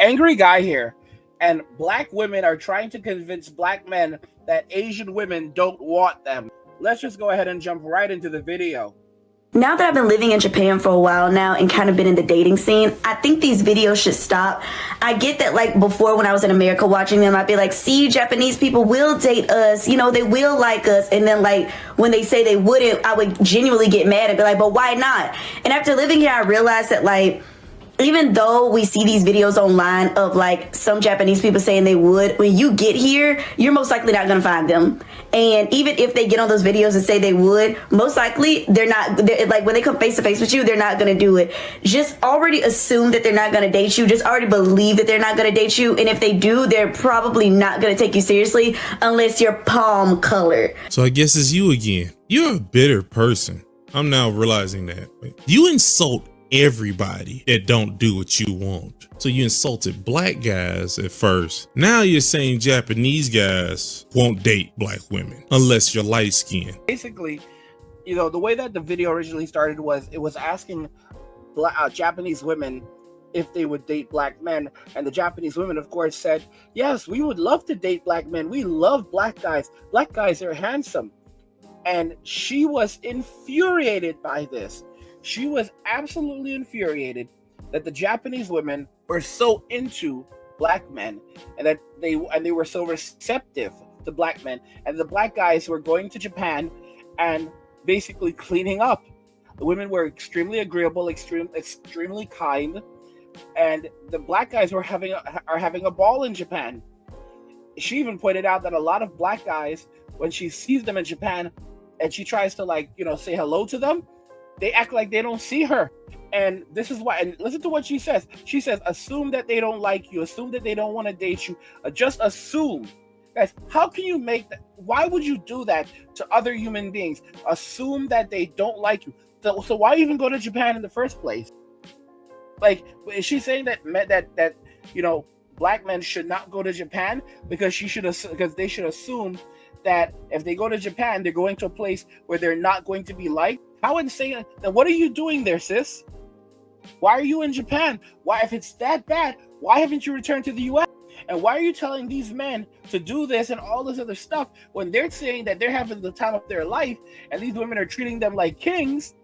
angry guy here, and black women are trying to convince black men that Asian women don't want them. Let's just go ahead and jump right into the video. Now that I've been living in Japan for a while now and kind of been in the dating scene, I think these videos should stop. I get that, like, before when I was in America watching them, I'd be like, see, Japanese people will date us, you know, they will like us. And then, like, when they say they wouldn't, I would genuinely get mad and be like, but why not? And after living here, I realized that, like, even though we see these videos online of like some Japanese people saying they would, when you get here, you're most likely not going to find them. And even if they get on those videos and say they would, most likely they're like when they come face to face with you, they're not going to do it. Just already assume that they're not going to date you. Just already believe that they're not going to date you. And if they do, they're probably not going to take you seriously unless you're palm colored. So I guess it's you again. You're a bitter person. I'm now realizing that. You insult everybody that don't do what you want. So you insulted black guys at first. Now you're saying Japanese guys won't date black women unless you're light skinned. Basically, you know, the way that the video originally started was it was asking Japanese women if they would date black men, and the Japanese women, of course, said, yes, we would love to date black men. We love black guys. Black guys are handsome. And she was infuriated by this. She was absolutely infuriated that the Japanese women were so into black men, and that they were so receptive to black men, and the black guys were going to Japan and basically cleaning up. The women were extremely agreeable, extremely kind, and the black guys are having a ball in Japan. She even pointed out that a lot of black guys, when she sees them in Japan and she tries to, like, you know, say hello to them, they act like they don't see her. And this is why, and listen to what she says. She says, assume that they don't like you, assume that they don't want to date you, just assume. Guys, how can you make that? Why would you do that to other human beings? Assume that they don't like you. So why even go to Japan in the first place? Like, is she saying that you know, black men should not go to Japan because they should assume that if they go to Japan, they're going to a place where they're not going to be liked? How insane. Then what are you doing there, sis? Why are you in Japan? Why, if it's that bad, why haven't you returned to the US? And why are you telling these men to do this and all this other stuff when they're saying that they're having the time of their life and these women are treating them like kings,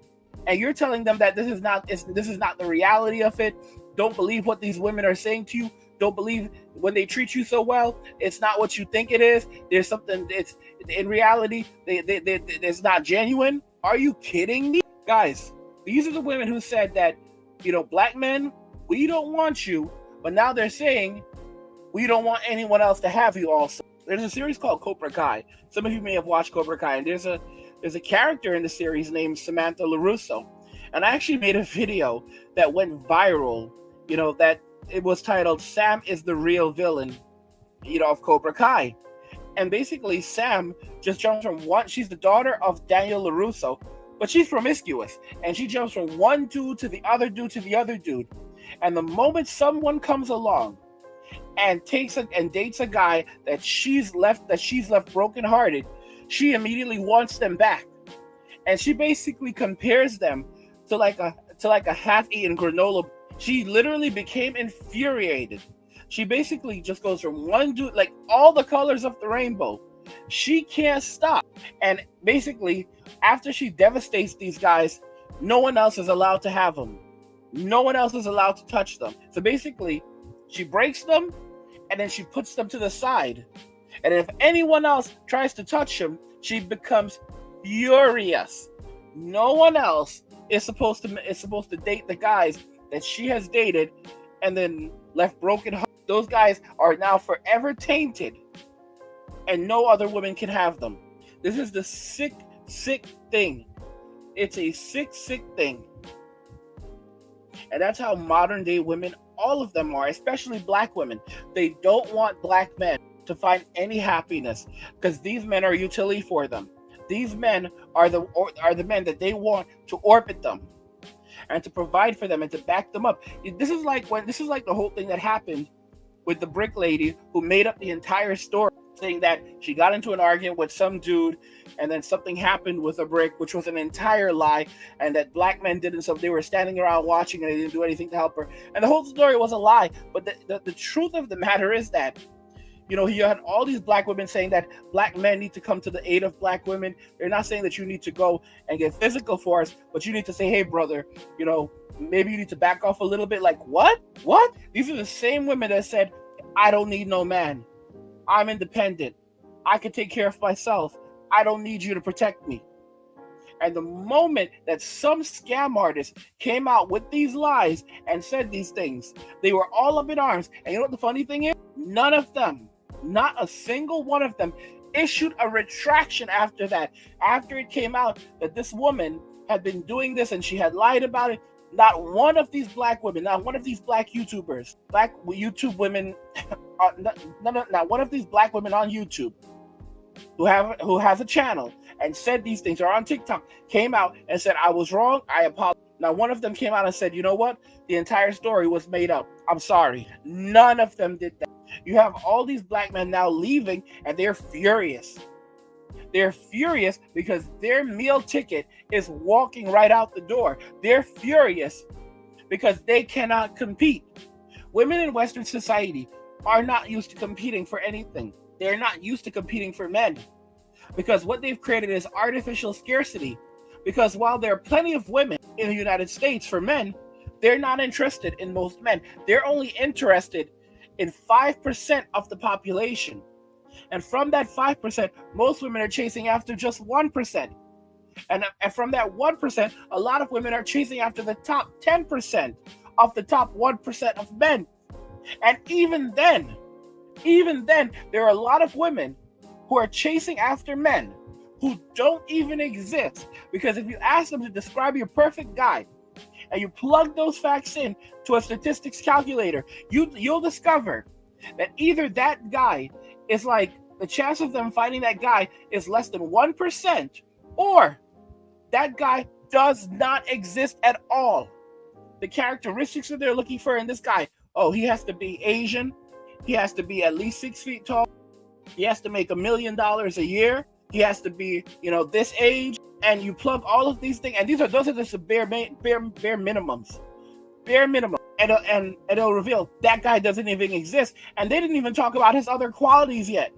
and you're telling them that this is not the reality of it? Don't believe what these women are saying to you. Don't believe when they treat you so well. It's not what you think it is. There's something. It's in reality. It's not genuine. Are you kidding me? Guys, these are the women who said that, you know, black men, we don't want you, but now they're saying we don't want anyone else to have you also. There's a series called Cobra Kai. Some of you may have watched Cobra Kai, and there's a character in the series named Samantha LaRusso. And I actually made a video that went viral, you know, that it was titled Sam is the Real Villain, you know, of Cobra Kai. And basically, Sam just jumps from she's the daughter of Daniel LaRusso, but she's promiscuous. And she jumps from one dude to the other dude to the other dude. And the moment someone comes along and dates a guy that she's left brokenhearted, she immediately wants them back. And she basically compares them to like a half-eaten granola. She literally became infuriated. She basically just goes from one dude, like all the colors of the rainbow. She can't stop. And basically, after she devastates these guys, no one else is allowed to have them. No one else is allowed to touch them. So basically, she breaks them, and then she puts them to the side. And if anyone else tries to touch them, she becomes furious. No one else is supposed to date the guys that she has dated and then left broken hearted. Those guys are now forever tainted, and no other woman can have them. This is the sick thing. It's a sick thing. And that's how modern day women, all of them are, especially black women. They don't want black men to find any happiness because these men are utility for them. These men are the men that they want to orbit them and to provide for them and to back them up. This is like the whole thing that happened with the brick lady who made up the entire story. saying that she got into an argument with some dude, and then something happened with a brick, which was an entire lie, and that black men didn't. So they were standing around watching, and they didn't do anything to help her. And the whole story was a lie. But the truth of the matter is that, you know, you had all these black women saying that black men need to come to the aid of black women. They're not saying that you need to go and get physical for us, but you need to say, hey, brother, you know, maybe you need to back off a little bit. Like, what? What? These are the same women that said, I don't need no man. I'm independent. I can take care of myself. I don't need you to protect me. And the moment that some scam artist came out with these lies and said these things, they were all up in arms. And you know what the funny thing is? None of them, not a single one of them, issued a retraction after that. After it came out that this woman had been doing this and she had lied about it, not one of these black women, not one of these black YouTubers, black YouTube women, not one of these black women on YouTube who has a channel and said these things, or on TikTok, came out and said, I was wrong, I apologize. Now, one of them came out and said, you know what? The entire story was made up. I'm sorry. None of them did that. You have all these black men now leaving, and they're furious. They're furious because their meal ticket is walking right out the door. They're furious because they cannot compete. Women in Western society are not used to competing for anything. They're not used to competing for men, because what they've created is artificial scarcity. Because while there are plenty of women in the United States for men, they're not interested in most men. They're only interested in 5% of the population. And from that 5%, most women are chasing after just 1%. And from that 1%, a lot of women are chasing after the top 10% of the top 1% of men. And even then, there are a lot of women who are chasing after men who don't even exist. Because if you ask them to describe your perfect guy, and you plug those facts in to a statistics calculator, you'll discover that either that guy is like, the chance of them finding that guy is less than 1%, or that guy does not exist at all. The characteristics that they're looking for in this guy, oh, he has to be Asian, he has to be at least 6 feet tall, he has to make $1 million a year, he has to be, you know, this age. And you plug all of these things, and those are just the bare minimums, and it'll reveal that guy doesn't even exist. And they didn't even talk about his other qualities yet.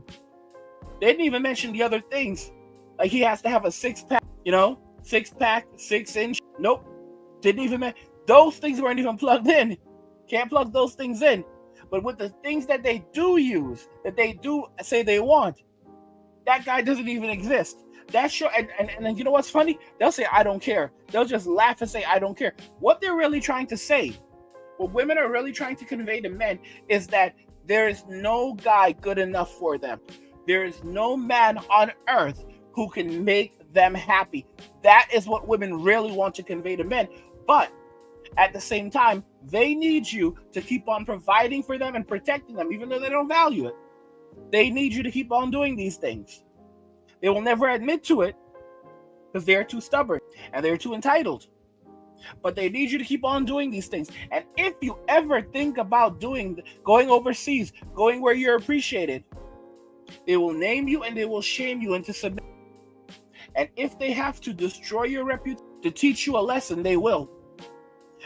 They didn't even mention the other things, like he has to have a 6-pack, you know, 6-pack, 6-inch. Nope, didn't even mention those things. Weren't even plugged in. Can't plug those things in. But with the things that they do use, that they do say they want, that guy doesn't even exist. That show, and you know what's funny? They'll say, I don't care. They'll just laugh and say, I don't care. What they're really trying to say, what women are really trying to convey to men, is that there is no guy good enough for them. There is no man on earth who can make them happy. That is what women really want to convey to men. But at the same time, they need you to keep on providing for them and protecting them, even though they don't value it. They need you to keep on doing these things. They will never admit to it because they're too stubborn and they're too entitled. But they need you to keep on doing these things. And if you ever think about going overseas, going where you're appreciated, they will name you and they will shame you into submission. And if they have to destroy your reputation to teach you a lesson, they will.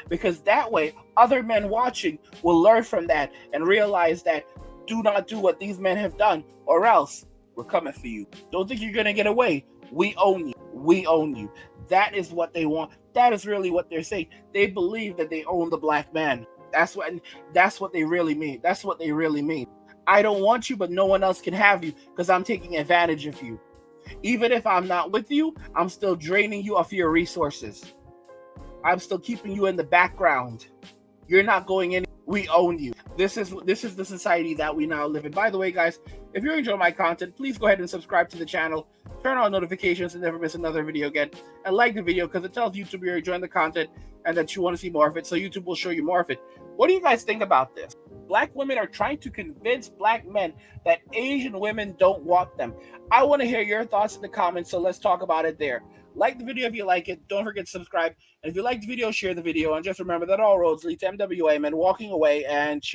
Because that way, other men watching will learn from that and realize that do not do what these men have done, or else we're coming for you. Don't think you're going to get away. We own you. We own you. That is what they want. That is really what they're saying. They believe that they own the black man. That's what they really mean. That's what they really mean. I don't want you, but no one else can have you because I'm taking advantage of you. Even if I'm not with you, I'm still draining you of your resources. I'm still keeping you in the background. You're not going in. We own you. This is the society that we now live in. By the way, guys, if you're enjoying my content, please go ahead and subscribe to the channel, turn on notifications and never miss another video again, and like the video because it tells YouTube you're enjoying the content and that you want to see more of it, so YouTube will show you more of it. What do you guys think about this? Black women are trying to convince black men that Asian women don't want them. I want to hear your thoughts in the comments, so let's talk about it there. Like the video if you like it. Don't forget to subscribe. And if you like the video, share the video. And just remember that all roads lead to MWA, men walking away, and cheers.